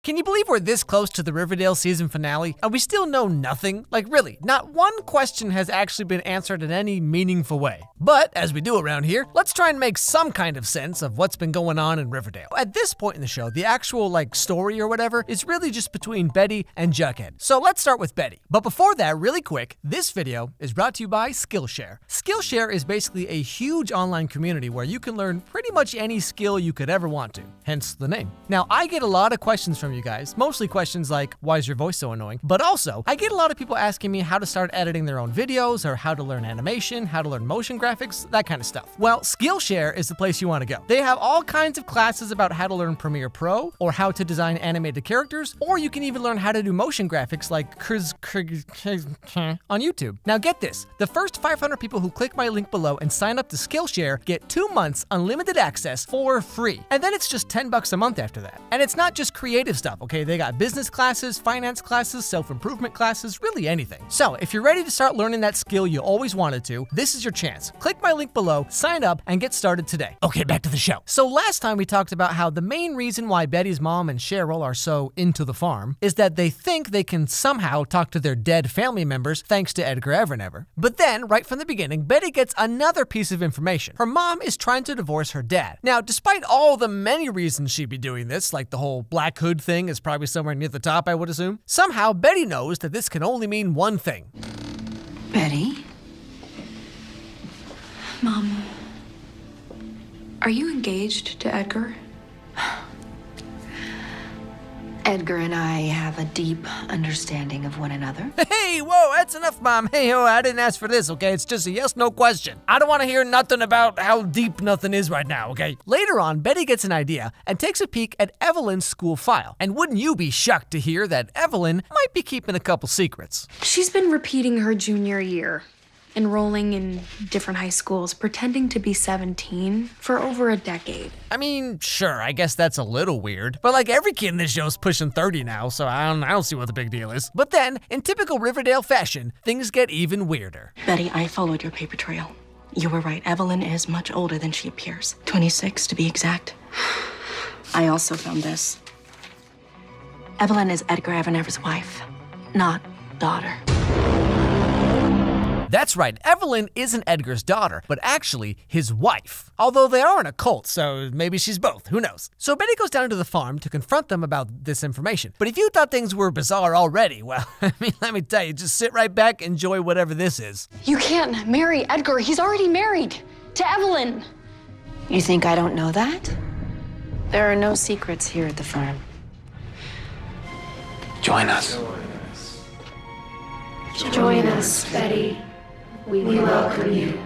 Can you believe we're this close to the Riverdale season finale and we still know nothing? Like really, not one question has actually been answered in any meaningful way. But as we do around here, let's try and make some kind of sense of what's been going on in Riverdale. At this point in the show, the actual story or whatever is really just between Betty and Jughead. So let's start with Betty. But before that, really quick, this video is brought to you by Skillshare. Skillshare is basically a huge online community where you can learn pretty much any skill you could ever want to, hence the name. Now, I get a lot of questions from you guys, mostly questions like, why is your voice so annoying? But also, I get a lot of people asking me how to start editing their own videos or how to learn animation, how to learn motion graphics, that kind of stuff. Well, Skillshare is the place you want to go. They have all kinds of classes about how to learn Premiere Pro or how to design animated characters, or you can even learn how to do motion graphics like on YouTube. Now get this, the first 500 people who click my link below and sign up to Skillshare get 2 months unlimited access for free. And then it's just $10 a month after that. And it's not just creative stuff, okay? They got business classes, finance classes, self-improvement classes, really anything. So if you're ready to start learning that skill you always wanted to, this is your chance. Click my link below, sign up, and get started today. Okay, back to the show. So last time we talked about how the main reason why Betty's mom and Cheryl are so into the farm is that they think they can somehow talk to their dead family members thanks to Edgar Evernever. But then, right from the beginning, Betty gets another piece of information. Her mom is trying to divorce her dad. Now, despite all the many reasons she'd be doing this, like the whole Black Hood thing is probably somewhere near the top, I would assume, somehow Betty knows that this can only mean one thing. Betty? Mom, are you engaged to Edgar? Edgar and I have a deep understanding of one another. Hey, whoa, that's enough, Mom. Hey, I didn't ask for this, okay? It's just a yes-no question. I don't want to hear nothing about how deep nothing is right now, okay? Later on, Betty gets an idea and takes a peek at Evelyn's school file. And wouldn't you be shocked to hear that Evelyn might be keeping a couple secrets? She's been repeating her junior year, enrolling in different high schools, pretending to be 17 for over a decade. I mean, sure, I guess that's a little weird, but like every kid in this show's pushing 30 now, so I don't see what the big deal is. But then, in typical Riverdale fashion, things get even weirder. Betty, I followed your paper trail. You were right, Evelyn is much older than she appears. 26 to be exact. I also found this. Evelyn is Edgar Evernever's wife, not daughter. That's right, Evelyn isn't Edgar's daughter, but actually his wife. Although they are in a cult, so maybe she's both, who knows? So Betty goes down to the farm to confront them about this information. But if you thought things were bizarre already, well, let me tell you, just sit right back, enjoy whatever this is. You can't marry Edgar. He's already married to Evelyn. You think I don't know that? There are no secrets here at the farm. Join us. Join us, Betty. We welcome you.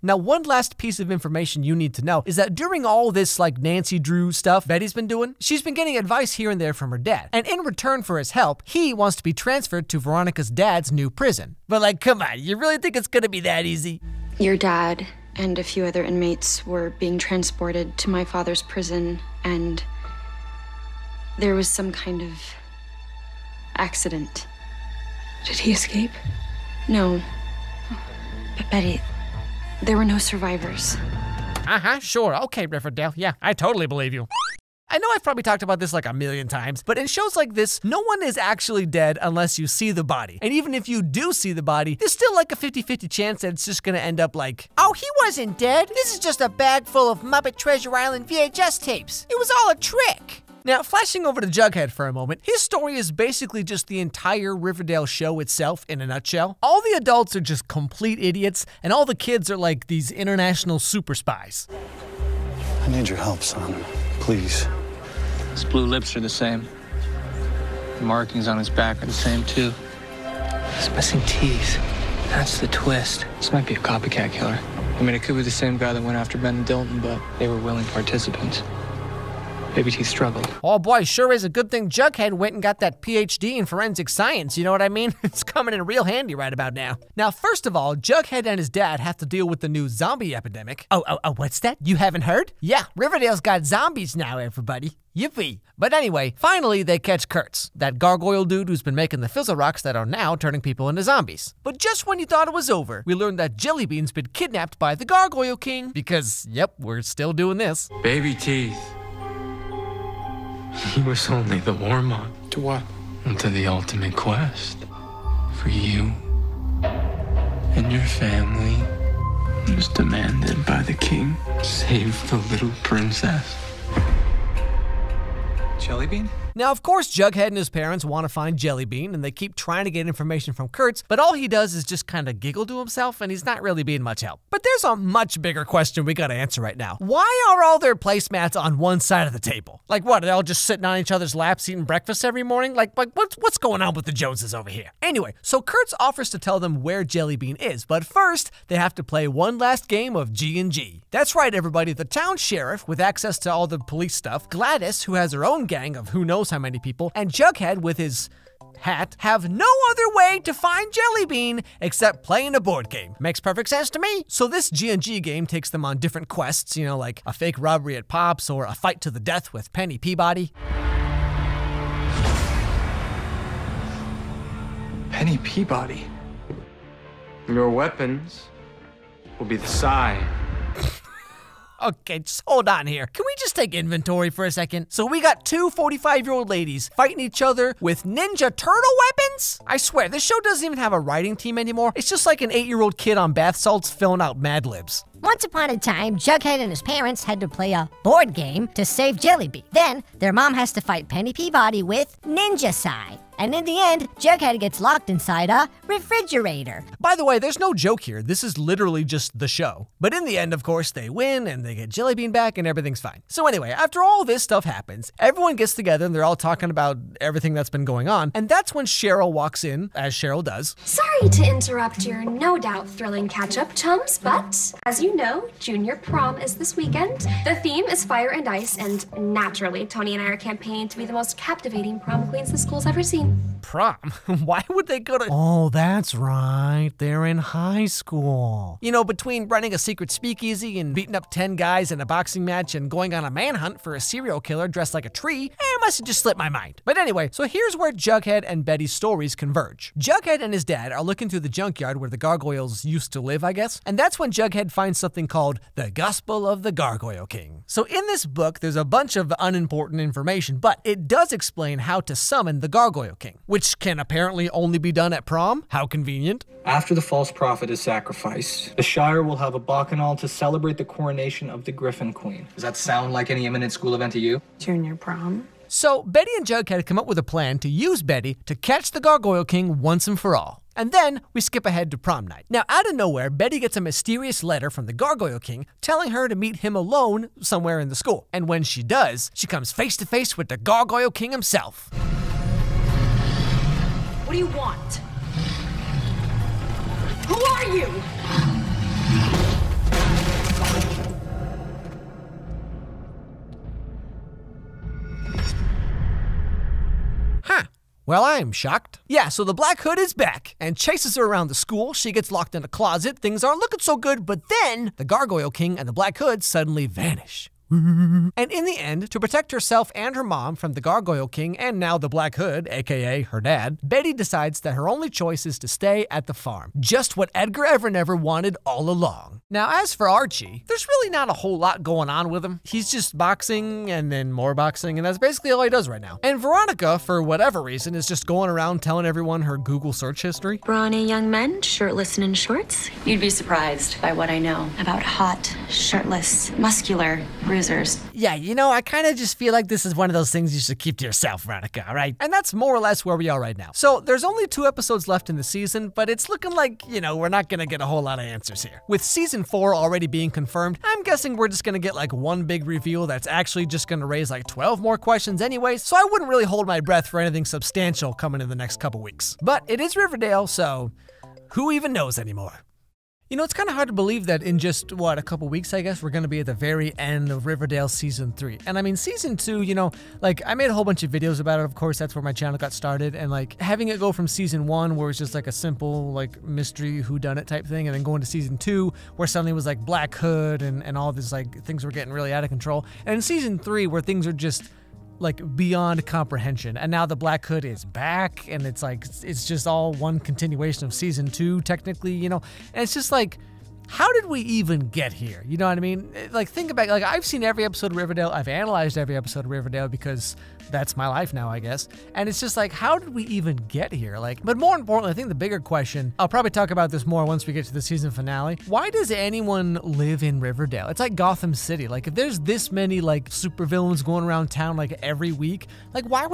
Now, one last piece of information you need to know is that during all this Nancy Drew stuff Betty's been doing, she's been getting advice here and there from her dad. And in return for his help, he wants to be transferred to Veronica's dad's new prison. But come on, you really think it's gonna be that easy? Your dad and a few other inmates were being transported to my father's prison, and there was some kind of accident. Did he escape? No. But Betty, there were no survivors. Sure, okay, Riverdale, yeah, I totally believe you. I know I've probably talked about this a million times, but in shows like this, no one is actually dead unless you see the body. And even if you do see the body, there's still a 50-50 chance that it's just gonna end up oh, he wasn't dead. This is just a bag full of Muppet Treasure Island VHS tapes. It was all a trick. Now, flashing over to Jughead for a moment, his story is basically just the entire Riverdale show itself in a nutshell. All the adults are just complete idiots, and all the kids are these international super spies. I need your help, son. Please. His blue lips are the same. The markings on his back are the same, too. He's missing teeth. That's the twist. This might be a copycat killer. I mean, it could be the same guy that went after Ben and Dilton, but they were willing participants. Maybe he struggled. Oh boy, sure is a good thing Jughead went and got that PhD in forensic science, you know what I mean? It's coming in real handy right about now. Now, first of all, Jughead and his dad have to deal with the new zombie epidemic. Oh, what's that? You haven't heard? Yeah, Riverdale's got zombies now, everybody. Yippee. But anyway, finally they catch Kurtz, that gargoyle dude who's been making the fizzle rocks that are now turning people into zombies. But just when you thought it was over, we learned that Jellybean's been kidnapped by the Gargoyle King because, yep, we're still doing this. Baby teeth. He was only the warm-up. To what? To the ultimate quest. For you and your family. It was demanded by the king. Save the little princess. Jellybean? Now, of course, Jughead and his parents want to find Jellybean, and they keep trying to get information from Kurtz, but all he does is just kind of giggle to himself, and he's not really being much help. But there's a much bigger question we gotta answer right now. Why are all their placemats on one side of the table? Like what, they're all just sitting on each other's laps eating breakfast every morning? Like what's going on with the Joneses over here? Anyway, so Kurtz offers to tell them where Jellybean is, but first, they have to play one last game of G&G. That's right, everybody, the town sheriff, with access to all the police stuff, Gladys, who has her own gang of who knows how many people, and Jughead with his hat have no other way to find Jellybean except playing a board game. Makes perfect sense to me. So this G&G game takes them on different quests, you know, like a fake robbery at Pop's or a fight to the death with Penny Peabody. Penny Peabody. Your weapons will be the sign. Okay, just hold on here. Can we just take inventory for a second? So we got two 45-year-old ladies fighting each other with Ninja Turtle weapons? I swear, this show doesn't even have a writing team anymore. It's just like an 8-year-old kid on bath salts filling out Mad Libs. Once upon a time, Jughead and his parents had to play a board game to save Jellybean. Then, their mom has to fight Penny Peabody with Ninja Sai. And in the end, Jughead gets locked inside a refrigerator. By the way, there's no joke here. This is literally just the show. But in the end, of course, they win and they get Jellybean back and everything's fine. So anyway, after all this stuff happens, everyone gets together and they're all talking about everything that's been going on. And that's when Cheryl walks in, as Cheryl does. Sorry to interrupt your no doubt thrilling catch-up, chums, but as you know, junior prom is this weekend. The theme is fire and ice, and naturally, Tony and I are campaigning to be the most captivating prom queens the school's ever seen. Prom? Why would they go to... Oh, that's right. They're in high school. You know, between running a secret speakeasy and beating up 10 guys in a boxing match and going on a manhunt for a serial killer dressed like a tree, it must have just slipped my mind. But anyway, so here's where Jughead and Betty's stories converge. Jughead and his dad are looking through the junkyard where the gargoyles used to live, I guess, and that's when Jughead finds something called the Gospel of the Gargoyle King. So in this book, there's a bunch of unimportant information, but it does explain how to summon the Gargoyle King, which can apparently only be done at prom. How convenient. After the false prophet is sacrificed, the Shire will have a bacchanal to celebrate the coronation of the Griffin Queen. Does that sound like any imminent school event to you? Junior prom? So Betty and Jughead come up with a plan to use Betty to catch the Gargoyle King once and for all. And then we skip ahead to prom night. Now, out of nowhere, Betty gets a mysterious letter from the Gargoyle King telling her to meet him alone somewhere in the school. And when she does, she comes face to face with the Gargoyle King himself. What do you want? Who are you? Huh. Well, I'm shocked. Yeah, so the Black Hood is back and chases her around the school. She gets locked in a closet. Things aren't looking so good, but then the Gargoyle King and the Black Hood suddenly vanish. And in the end, to protect herself and her mom from the Gargoyle King and now the Black Hood, aka her dad, Betty decides that her only choice is to stay at the farm. Just what Edgar Evernever wanted all along. Now, as for Archie, there's really not a whole lot going on with him. He's just boxing and then more boxing, and that's basically all he does right now. And Veronica, for whatever reason, is just going around telling everyone her Google search history. Brawny young men, shirtless and in shorts. You'd be surprised by what I know about hot, shirtless, muscular bruisers. Yeah, you know, I kind of just feel like this is one of those things you should keep to yourself, Veronica, all right? And that's more or less where we are right now. So there's only 2 episodes left in the season, but it's looking like, you know, we're not gonna get a whole lot of answers here. With season 4 already being confirmed, I'm guessing we're just gonna get like one big reveal that's actually just gonna raise like 12 more questions anyway, so I wouldn't really hold my breath for anything substantial coming in the next couple weeks. But it is Riverdale, so who even knows anymore? You know, it's kind of hard to believe that in just, what, a couple weeks, I guess, we're going to be at the very end of Riverdale Season 3. And I mean, Season 2, you know, like, I made a whole bunch of videos about it, of course, that's where my channel got started, and like, having it go from Season 1, where it's just like a simple, like, mystery whodunit type thing, and then going to Season 2, where suddenly it was like Black Hood and all this, like, things were getting really out of control, and in Season 3, where things are just like beyond comprehension. And now the Black Hood is back, and it's like, it's just all one continuation of season 2, technically, you know? And it's just like, how did we even get here? You know what I mean? Like, think about, like, I've seen every episode of Riverdale. I've analyzed every episode of Riverdale because that's my life now, I guess. And it's just like, how did we even get here? Like, but more importantly, I think the bigger question, I'll probably talk about this more once we get to the season finale. Why does anyone live in Riverdale? It's like Gotham City. Like, if there's this many like supervillains going around town like every week, like why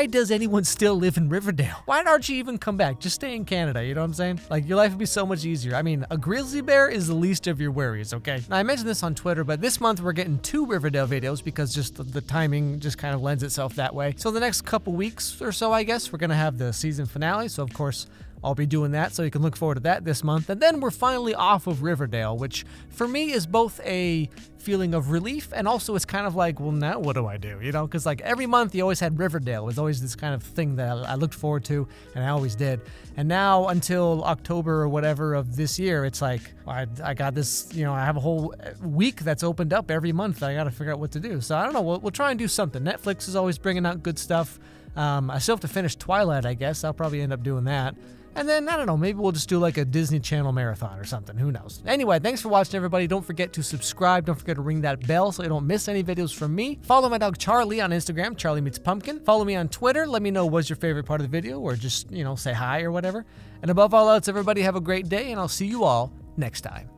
does anyone still live in Riverdale? Why did Archie even come back? Just stay in Canada, you know what I'm saying? Like, your life would be so much easier. I mean, a grizzly bear is the least of your worries, okay? Now, I mentioned this on Twitter, but this month we're getting 2 Riverdale videos because just the timing just kind of lends itself that way. So the next couple weeks or so, I guess, we're gonna have the season finale. So of course, I'll be doing that, so you can look forward to that this month. And then we're finally off of Riverdale, which for me is both a feeling of relief and also it's kind of like, well, now what do I do? You know, because like every month you always had Riverdale. It was always this kind of thing that I looked forward to, and I always did. And now until October or whatever of this year, it's like, I got this, you know, I have a whole week that's opened up every month. I got to figure out what to do. So I don't know, we'll try and do something. Netflix is always bringing out good stuff. I still have to finish Twilight, I guess. I'll probably end up doing that. And then, I don't know, maybe we'll just do like a Disney Channel marathon or something. Who knows? Anyway, thanks for watching, everybody. Don't forget to subscribe. Don't forget to ring that bell so you don't miss any videos from me. Follow my dog Charlie on Instagram, Charlie Meets Pumpkin. Follow me on Twitter. Let me know what's your favorite part of the video, or just, you know, say hi or whatever. And above all else, everybody have a great day, and I'll see you all next time.